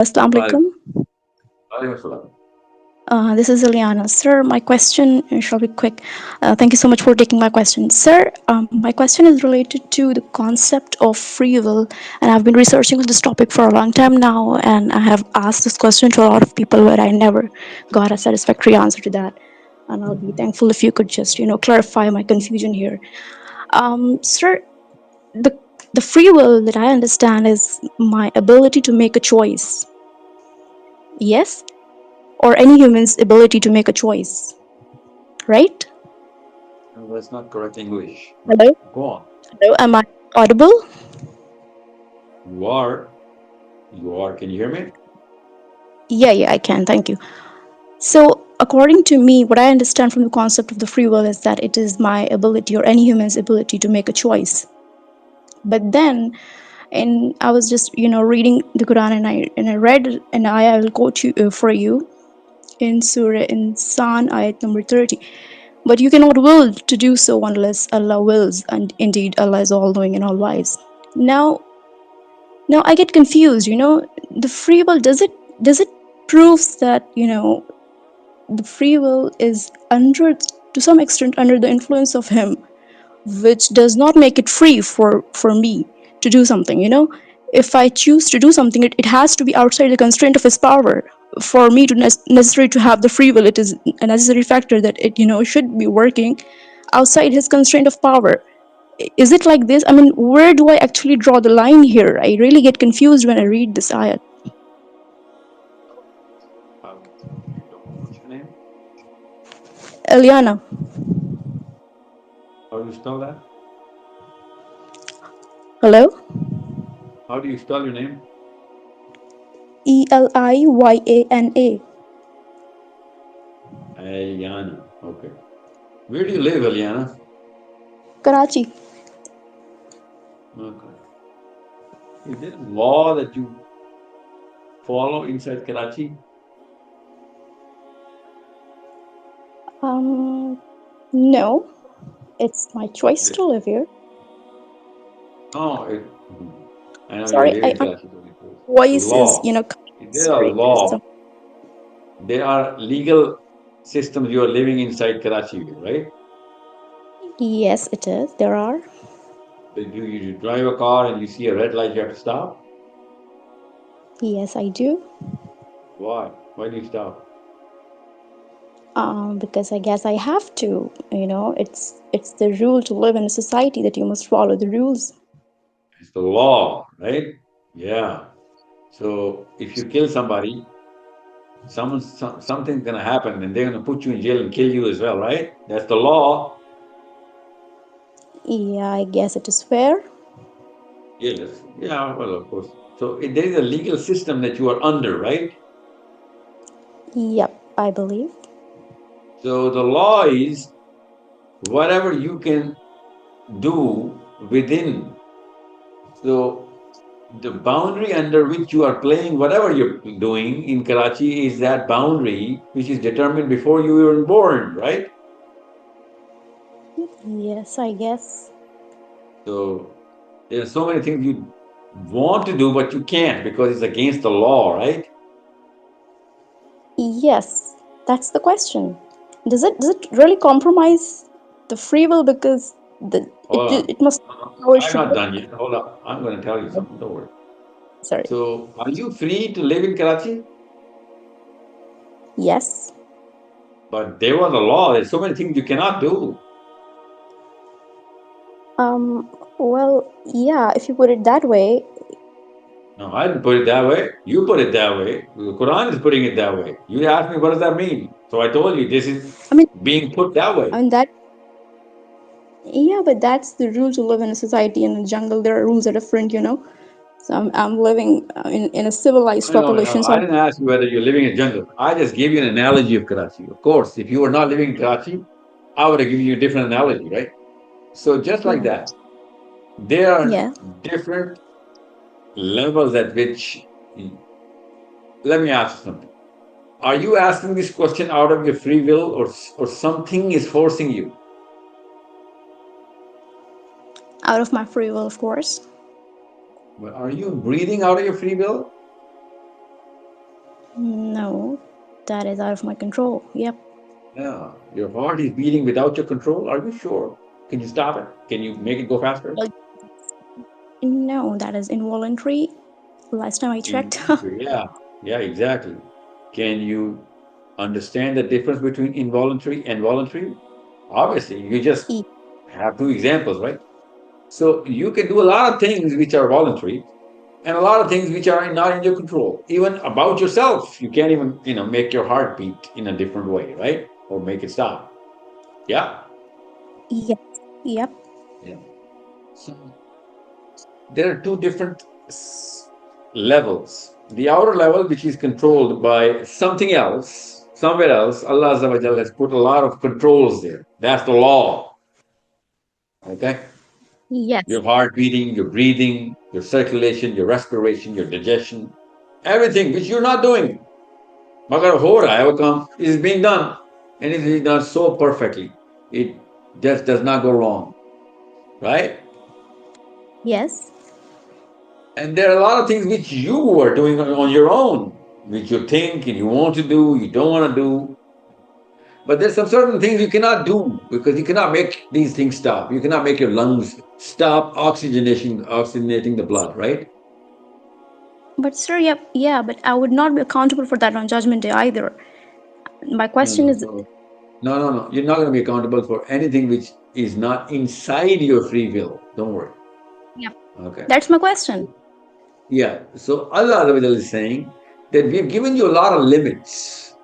Assalamu Well, alaikum. Waalaikumsalam. This is Ilyana. Sir, my question shall be quick. Thank you so much for taking my question. Sir, my question is related to the concept of free will, and I've been researching on this topic for a long time now, and I have asked this question to a lot of people, but I never got a satisfactory answer to that. And I'll be thankful if you could just, clarify my confusion here. Sir, the the free will that I understand is my ability to make a choice. Yes, or any human's ability to make a choice, right? No, that's not correct English, but Hello? go on. Hello, am I audible? You are, you are. Can you hear me? Yeah, I can. Thank you. So, according to me, what I understand from the concept of the free will is that it is my ability or any human's ability to make a choice. But then, and I was just reading the Quran, and I read an ayah. I will quote you for you in Surah Insan, ayat number 30. But you cannot will to do so unless Allah wills, and indeed Allah is all knowing and all wise. Now, Now I get confused, the free will, does it proves that, the free will is under, to some extent, under the influence of him, which does not make it free for me to do something, if I choose to do something, it has to be outside the constraint of his power. For me to necessary to have the free will, it is a necessary factor that it should be working outside his constraint of power. Is it like this? I mean, where do I actually draw the line here? I really get confused when I read this ayat. Okay. What's your name? Eliana. How do you spell that? Hello? How do you spell your name? Eliana. Eliana. Okay. Where do you live, Eliana? Karachi. Okay. Is there a law that you follow inside Karachi? No, it's my choice There- to live here. No, I know you Sorry, live in Karachi, but voice is, law. There are sorry, there's some. law. There are legal systems you are living inside Karachi, right? Yes, it is. There are. You drive a car and you see a red light, you have to stop? Yes, I do. Why? Why do you stop? Because I guess I have to. It's the rule to live in a society that you must follow the rules. It's the law, right? Yeah. So if you kill somebody, something's gonna happen and they're gonna put you in jail and kill you as well, right? That's the law. Yeah, I guess it is fair. Yes. Yeah, well, of course. So there is a legal system that you are under, right? Yep, I believe. So the law is whatever you can do within. So the boundary under which you are playing, whatever you're doing in Karachi, is that boundary which is determined before you were born, right? Yes, I guess. So there are so many things you want to do, but you can't because it's against the law, right? Yes, that's the question. Does it really compromise the free will, because the it Hold on. it must No, no, how it I'm should not work? done yet. Hold on. I'm going to tell you something. Don't worry. Sorry. So, are you free to live in Karachi? Yes. But there was a law. There's so many things you cannot do. Well, yeah, if you put it that way. No, I didn't put it that way. You put it that way. The Quran is putting it that way. You asked me, what does that mean? So I told you, this is I mean, being put that way. I mean that. Yeah, but that's the rule to live in a society. In the jungle, there are rules are different. So I'm living in a civilized No, population. So I didn't ask you whether you're living in a jungle. I just gave you an analogy of Karachi. Of course, if you were not living in Karachi, I would have given you a different analogy, right? So just like mm, that, there are yeah. different levels at which. Let me ask you something. Are you asking this question out of your free will, or something is forcing you? Out of my free will, of course. But are you breathing out of your free will? No, that is out of my control. Yep. Yeah. Your heart is beating without your control. Are you sure? Can you stop it? Can you make it go faster? Well, no, that is involuntary. Last time I checked. Involuntary. Yeah. Yeah, exactly. Can you understand the difference between involuntary and voluntary? Obviously, you just E- have two examples, right? So you can do a lot of things which are voluntary and a lot of things which are not in your control. Even about yourself, you can't even, make your heart beat in a different way, right? Or make it stop. Yeah. yes. Yep. Yeah. So there are two different levels. The outer level, which is controlled by something else, somewhere else, Allah Azza wa Jalla has put a lot of controls there. That's the law. Okay? Yes. Your heart beating, your breathing, your circulation, your respiration, your digestion, everything which you're not doing. Magar ho raha hai, wo kaam is being done. And it is done so perfectly. It just does not go wrong. Right? Yes. And there are a lot of things which you are doing on your own, which you think and you want to do, you don't want to do. But there's some certain things you cannot do because you cannot make these things stop. You cannot make your lungs stop oxygenating the blood, right? But sir, yep, yeah, but I would not be accountable for that on Judgment Day either. My No, question no. is, So no. You're not going to be accountable for anything which is not inside your free will. Don't worry. yep, Okay. that's my question. Yeah. So Allah Azza wa Jalla is saying that we've given you a lot of limits.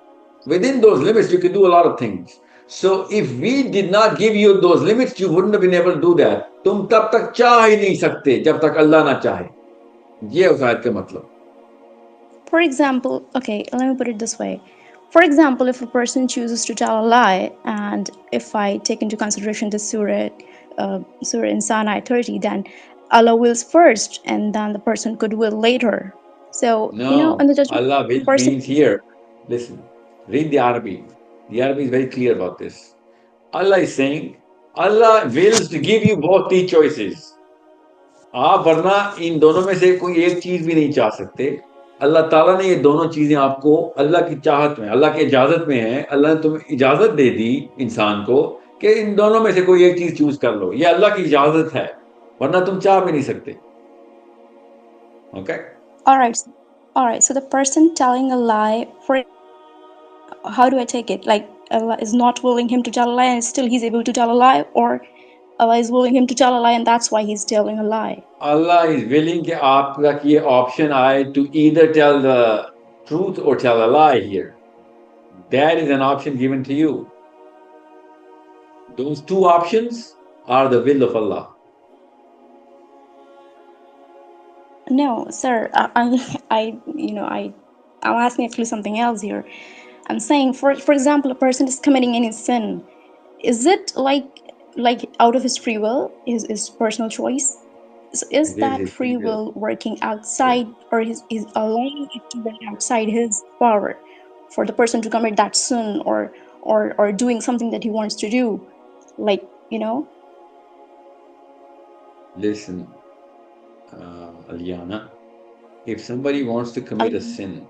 Within those limits, you can do a lot of things. So if we did not give you those limits, you wouldn't have been able to do that. तुम तब तक चाह ही नहीं सकते जब तक अल्लाह ना चाहे. ये उस आयत का मतलब. For example, okay, let me put it this way. For example, if a person chooses to tell a lie, and if I take into consideration the Surah Insan ayat 30, then Allah wills first, and then the person could will later. So, in No, the judgment, Allah the will person. means here. Listen, read the Arabic. The Arabic is very clear about this. Allah is saying, Allah wills to give you both these choices. आप वरना इन दोनों में से कोई एक चीज भी नहीं चाह सकते. अल्लाह ताला ने ये दोनों चीजें आपको अल्लाह की चाहत में, अल्लाह की इजाजत में है. अल्लाह ने तुम्हें इजाजत दे दी इंसान को कि इन दोनों में से कोई एक चीज चूज कर लो. ये अल्लाह की इजाजत है, वरना तुम चाह भी नहीं सकते. Okay. All right, all right. So the person telling a lie, for example, how do I take it? Like Allah is not willing him to tell a lie, and still he's able to tell a lie, or Allah is willing him to tell a lie, and that's why he's telling a lie. Allah is willing कि आपका ये option आए to either tell the truth or tell a lie here. That is an option given to you. Those two options are the will of Allah. No, sir. I'm asking actually something else here. I'm saying, for example, a person is committing any sin. Is it like out of his free will, his personal choice? Is It is that his free free will. will working Yeah. outside, or is allowing it to work outside his power for the person to commit that sin, or doing something that he wants to do, like Listen, Aliana, if somebody wants to commit a um, sin,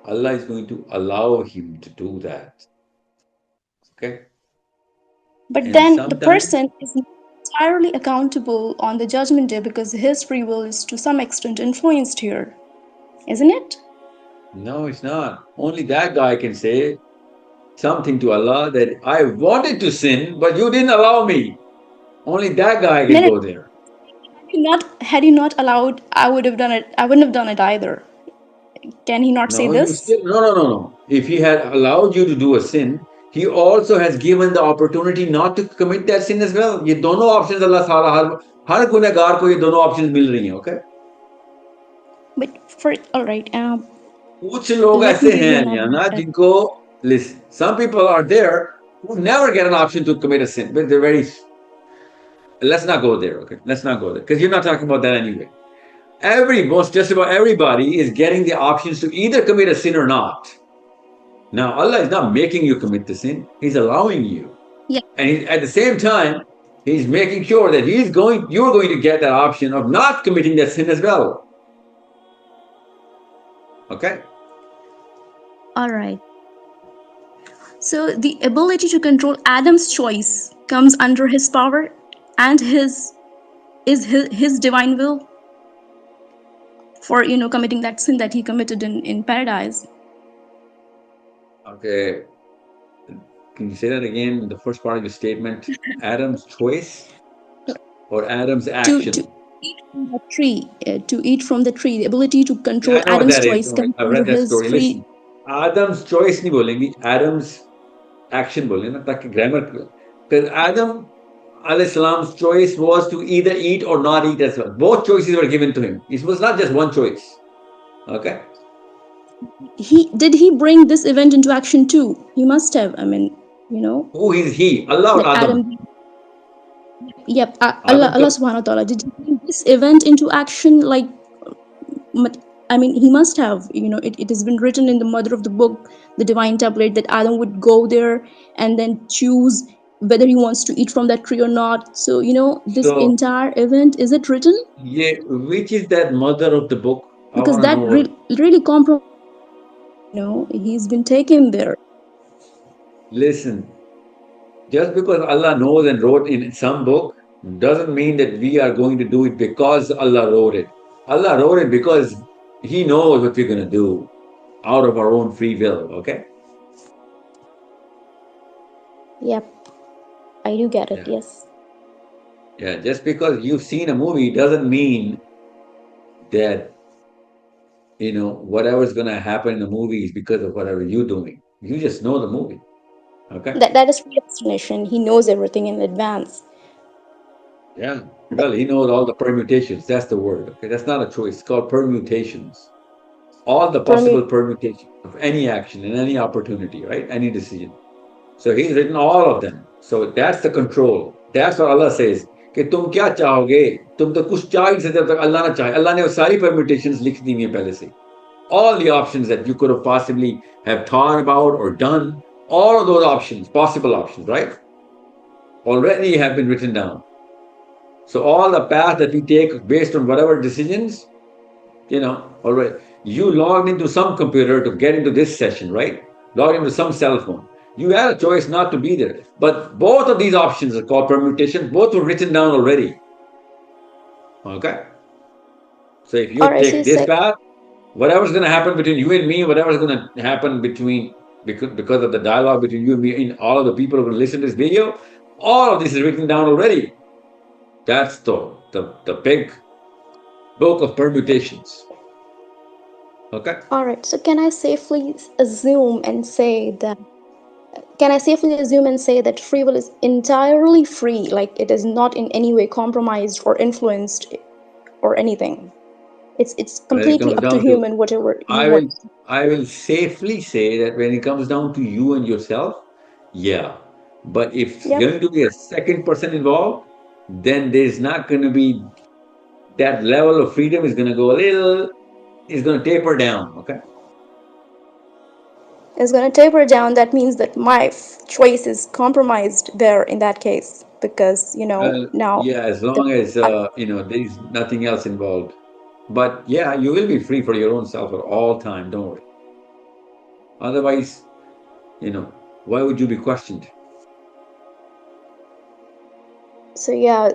Allah is going to allow him to do that. Okay? but And then the sometimes, person is not entirely accountable on the judgment day because his free will is to some extent influenced here, isn't it? no, it's not. Only that guy can say something to Allah that I wanted to sin, but you didn't allow me. Only that guy No, can no, go there. had you not allowed, I would have done it. I wouldn't have done it either. Can he not say No, you this? still, no. If he had allowed you to do a sin, he also has given the opportunity not to commit that sin as well. ये दोनों options अल्लाह सारा हर गुनहगार को ये दोनों options मिल रही हैं. Okay? But for all right, कुछ लोग let me ऐसे give you हैं another. ना जिनको, listen, some people are there who never get an option to commit a sin, but they're very. Let's not go there. Okay? Let's not go there because you're not talking about that anyway. Just about everybody is getting the options to either commit a sin or not. Now, Allah is not making you commit the sin, He's allowing you. Yeah, And at the same time, He's making sure that you're going to get that option of not committing that sin as well. Okay? All right. So the ability to control Adam's choice comes under his power and his divine will for committing that sin that he committed in paradise. Okay, can you say that again? The first part of your statement: Adam's choice or Adam's To action? eat from the tree, to eat from the tree, the ability to Yeah, control I know what Adam's that is. choice Don't worry. comes I've under read that his story. free. Listen, Adam's choice नहीं बोलेंगे, Adam's action बोलेंगे ना, ताकि grammar, because Adam alayhi salam's choice was to either eat or not eat as well. Both choices were given to him. It was not just one choice. Okay, He bring this event into action too? He must have. I mean, you know who is he? Allah or that Adam? Adam. Yep, Allah, Adam Allah to Subhanahu wa Taala did he bring this event into action? Like, I mean, he must have. It has been written in the mother of the book, the divine tablet, that Adam would go there and then choose whether he wants to eat from that tree or not. So, this so entire event, is it written? yeah, which is that mother of the book? I Because want to that know what. really compromises. He's been taken there. Listen, just because Allah knows and wrote in some book doesn't mean that we are going to do it because Allah wrote it. Allah wrote it because He knows what we're going to do out of our own free will. Okay? Yep, I do get it. Yeah. Yes. Yeah. Just because you've seen a movie doesn't mean that, whatever's going to happen in the movie is because of whatever you're doing. You just know the movie. Okay? That is predestination. He knows everything in advance. Yeah. Well, He knows all the permutations. That's the word. Okay? That's not a choice. It's called permutations. All the possible Permute. permutations of any action and any opportunity, right? Any decision. So He's written all of them. So that's the control. That's what Allah says. कि तुम क्या चाहोगे, तुम तो कुछ चाह ही नहीं सकते जब तक अल्लाह ना चाहे. अल्लाह ने वो सारी permutations लिख दी हैं पहले से. All the options that you could have possibly have thought about or done, all of those options, possible options, right, already have been written down. So all the path that we take based on whatever decisions, all right, you logged into some computer to get into this session, right? Logged into some cell phone. You had a choice not to be there. But both of these options are called permutations. Both were written down already. Okay? So if you All right, so take you this say, path, whatever's going to happen between you and me, whatever's going to happen because of the dialogue between you and me, and all of the people who are going to listen to this video, all of this is written down already. That's the big book of permutations. Okay? all right. So can I safely assume and say that free will is entirely free, like it is not in any way compromised or influenced or anything. It's When it completely comes up to down to, human whatever he I wants. will, I will safely say that when it comes down to you and yourself, yeah. But if Yep, going to be a second person involved, then there's not going to be that level of freedom is going to go a little, is going to taper down. Okay. it's going to taper down. That means that my choice is compromised there in that case because now Yeah, as the, long as I, there's nothing else involved. But yeah, you will be free for your own self at all time. Don't worry. Otherwise, why would you be questioned? so yeah,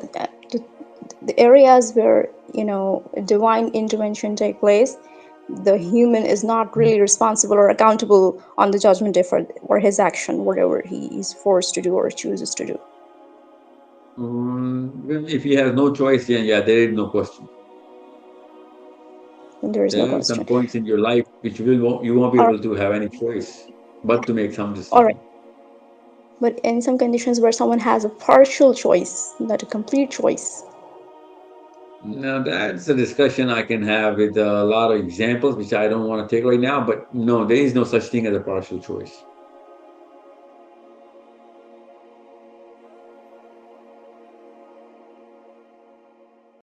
the areas where divine intervention take place, the human is not really responsible or accountable on the judgment day for his action, whatever he is forced to do or chooses to do. Well, if he has no choice, then yeah, there is no question. And there is no There are some question. points in your life which you won't be All right, able to have any choice but to make some all right. decision. But in some conditions where someone has a partial choice, not a complete choice. Now that's a discussion I can have with a lot of examples, which I don't want to take right now. But no, there is no such thing as a partial choice.